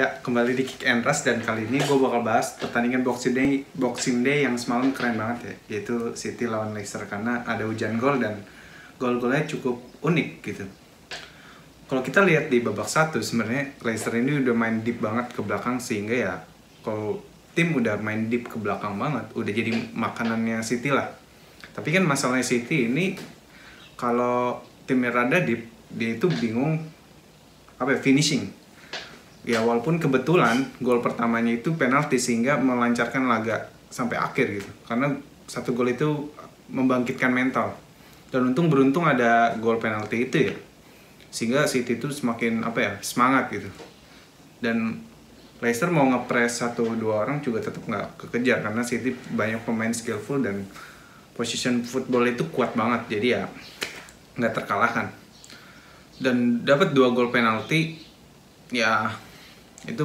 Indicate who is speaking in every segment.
Speaker 1: Ya, kembali di Kick and Rush dan kali ini gue bakal bahas pertandingan Boxing Day yang semalam keren banget ya, yaitu City lawan Leicester karena ada hujan gol dan gol-golnya cukup unik gitu. Kalau kita lihat di babak 1 sebenarnya Leicester ini udah main deep banget ke belakang sehingga ya kalau tim udah main deep ke belakang banget udah jadi makanannya City lah. Tapi kan masalahnya City ini kalau timnya rada deep dia itu bingung finishing. Ya walaupun kebetulan gol pertamanya itu penalti sehingga melancarkan laga sampai akhir gitu. Karena satu gol itu membangkitkan mental. Dan beruntung ada gol penalti itu ya. Sehingga City itu semakin semangat gitu. Dan Leicester mau ngepres 1-2 orang juga tetap nggak kekejar karena City banyak pemain skillful dan position football itu kuat banget. Jadi ya nggak terkalahkan. Dan dapat 2 gol penalti ya itu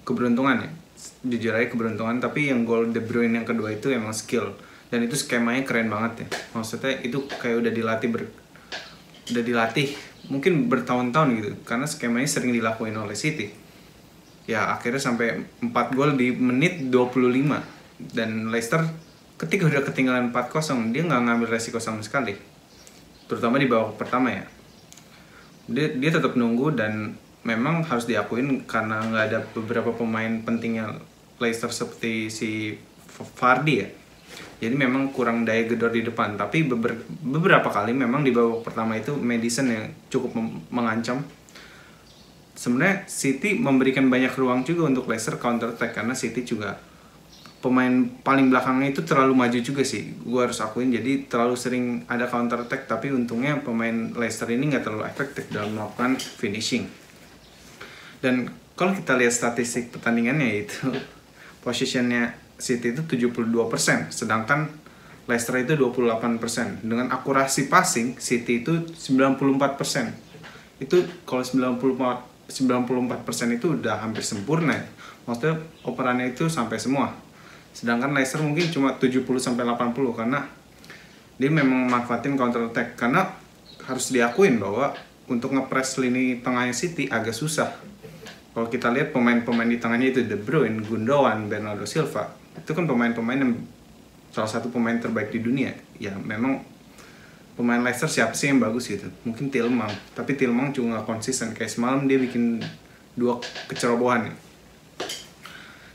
Speaker 1: keberuntungan ya, jujur aja keberuntungan. Tapi yang gol De Bruyne yang kedua itu emang skill dan itu skemanya keren banget ya. Maksudnya itu kayak udah dilatih mungkin bertahun-tahun gitu karena skemanya sering dilakuin oleh City ya. Akhirnya sampai 4 gol di menit 25 dan Leicester ketika udah ketinggalan 4-0 dia nggak ngambil resiko sama sekali, terutama di babak pertama ya. Dia tetap nunggu dan memang harus diakuin karena nggak ada beberapa pemain pentingnya Leicester seperti si Vardy ya. Jadi memang kurang daya gedor di depan. Tapi beberapa kali memang di babak pertama itu Maddison yang cukup mengancam. Sebenarnya City memberikan banyak ruang juga untuk Leicester counter attack karena City juga pemain paling belakangnya itu terlalu maju juga sih. Gue harus akuin jadi terlalu sering ada counter attack tapi untungnya pemain Leicester ini nggak terlalu efektif dalam melakukan finishing. Dan kalau kita lihat statistik pertandingannya itu posisinya City itu 72%, sedangkan Leicester itu 28%. Dengan akurasi passing City itu 94%. Itu kalau 94% itu udah hampir sempurna ya. Maksudnya operannya itu sampai semua. Sedangkan Leicester mungkin cuma 70-80 karena dia memang manfaatin counter attack. Karena harus diakuin bahwa untuk ngepres lini tengahnya City agak susah. Kalau kita lihat pemain-pemain di tengahnya itu De Bruyne, Gundogan, Bernardo Silva, itu kan pemain-pemain yang salah satu pemain terbaik di dunia. Ya memang pemain Leicester siapa sih yang bagus gitu? Mungkin Tielemans, tapi Tielemans juga nggak konsisten. Kayak semalam dia bikin 2 kecerobohan.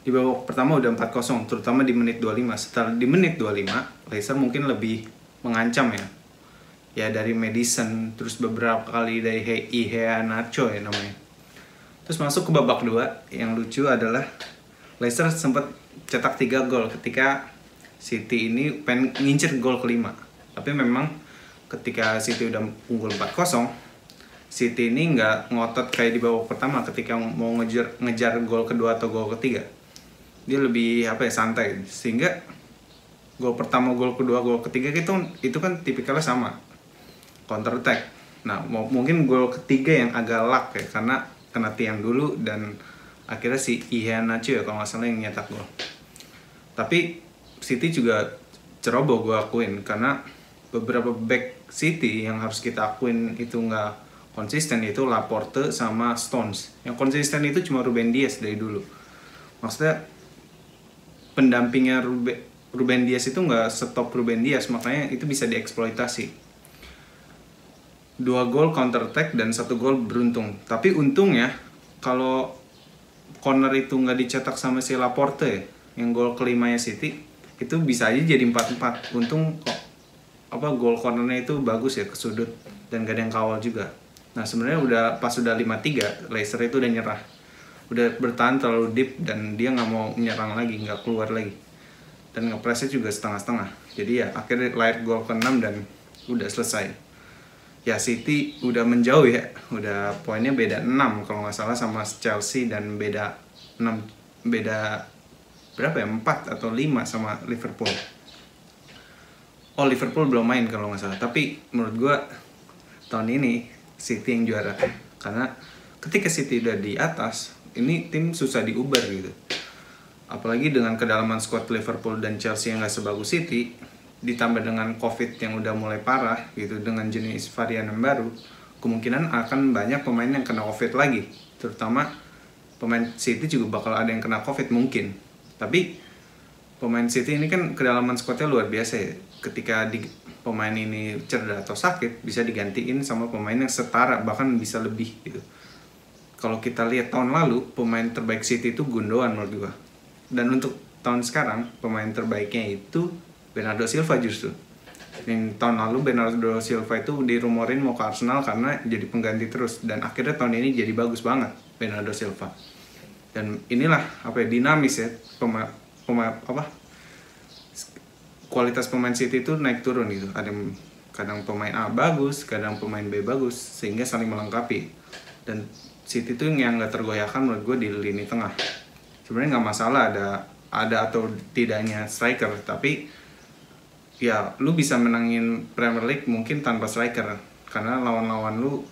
Speaker 1: Di babak pertama udah 4-0, terutama di menit 25. Setelah di menit 25, Leicester mungkin lebih mengancam ya. Ya dari Maddison, terus beberapa kali dari Iheanacho ya namanya. Terus masuk ke babak 2, yang lucu adalah Leicester sempat cetak 3 gol ketika City ini pengen ngincer gol kelima. Tapi memang ketika City udah unggul 4-0, City ini nggak ngotot kayak di babak pertama ketika mau ngejar gol kedua atau gol ketiga. Dia lebih santai. Sehingga gol pertama, gol kedua, gol ketiga itu kan tipikalnya sama. Counter attack. Nah, mungkin gol ketiga yang agak luck ya karena kena tiang dulu dan akhirnya si Iheanacho ya kalau nggak salah yang nyetak gol. Tapi City juga ceroboh gue akuin karena beberapa back City yang harus kita akuin itu nggak konsisten, itu Laporte sama Stones. Yang konsisten itu cuma Ruben Dias dari dulu. Maksudnya pendampingnya Ruben Dias itu nggak stop Ruben Dias, makanya itu bisa dieksploitasi. 2 gol counter attack dan 1 gol beruntung. Tapi untungnya kalau corner itu nggak dicetak sama si Laporte ya, yang gol kelimanya City itu bisa aja jadi 4-4. Untung kok gol cornernya itu bagus ya ke sudut dan gak ada yang kawal juga. Nah sebenarnya pas udah 5-3 Leicester itu udah nyerah, udah bertahan terlalu deep dan dia nggak mau menyerang lagi, nggak keluar lagi dan ngepresnya juga setengah-setengah. Jadi ya akhirnya lahir gol ke-6 dan udah selesai. Ya City udah menjauh ya, udah poinnya beda 6 kalau nggak salah sama Chelsea dan beda 4 atau 5 sama Liverpool. Oh Liverpool belum main kalau nggak salah, tapi menurut gue tahun ini City yang juara karena ketika City udah di atas ini tim susah diuber gitu. Apalagi dengan kedalaman squad Liverpool dan Chelsea yang nggak sebagus City, ditambah dengan COVID yang udah mulai parah gitu dengan jenis varian yang baru, kemungkinan akan banyak pemain yang kena COVID lagi, terutama pemain City juga bakal ada yang kena COVID mungkin. Tapi pemain City ini kan kedalaman skuadnya luar biasa ya. Ketika pemain ini cedera atau sakit, bisa digantiin sama pemain yang setara, bahkan bisa lebih gitu. Kalau kita lihat tahun lalu, pemain terbaik City itu Gundogan menurut gua. Dan untuk tahun sekarang, pemain terbaiknya itu Bernardo Silva justru. Yang tahun lalu Bernardo Silva itu dirumorin mau ke Arsenal karena jadi pengganti terus. Dan akhirnya tahun ini jadi bagus banget Bernardo Silva. Dan inilah dinamis ya, kualitas pemain City itu naik turun gitu. Kadang pemain A bagus, kadang pemain B bagus, sehingga saling melengkapi. Dan City itu yang nggak tergoyahkan menurut gue di lini tengah. Sebenarnya nggak masalah ada atau tidaknya striker, tapi ya lu bisa menangin Premier League mungkin tanpa striker karena lawan-lawan lu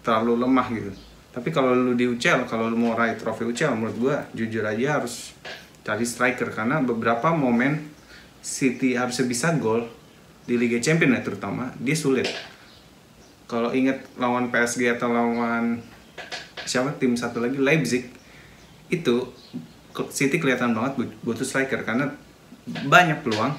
Speaker 1: terlalu lemah gitu. Tapi kalau lu di UCL, kalau lu mau raih trofi UCL, menurut gue jujur aja harus cari striker, karena beberapa momen City harusnya bisa gol di Liga Champions ya terutama, dia sulit. Kalau inget lawan PSG atau lawan tim satu lagi Leipzig, itu City kelihatan banget butuh striker karena banyak peluang,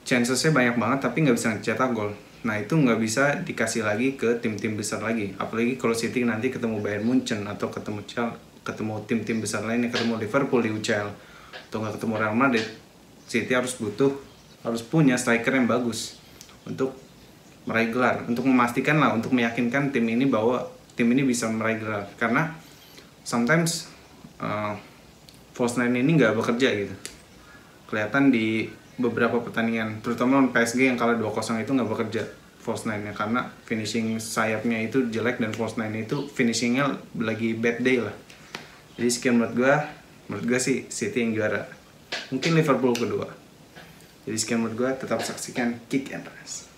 Speaker 1: chancesnya banyak banget tapi nggak bisa cetak gol. Nah itu nggak bisa dikasih lagi ke tim-tim besar lagi, apalagi kalau City nanti ketemu Bayern Munchen atau ketemu tim-tim besar lainnya, ketemu Liverpool di UCL atau nggak ketemu Real Madrid. City harus punya striker yang bagus untuk meraih gelar, untuk memastikan lah, untuk meyakinkan tim ini bahwa tim ini bisa meraih gelar. Karena sometimes false nine ini nggak bekerja gitu. Kelihatan di beberapa pertandingan, terutama lawan PSG yang kalah 2-0 itu nggak bekerja false nine-nya, karena finishing sayapnya itu jelek dan false nine itu finishingnya lagi bad day lah. Jadi sekian menurut gue sih City yang juara. Mungkin Liverpool kedua. Jadi sekian menurut gue, tetap saksikan Kick and Rush.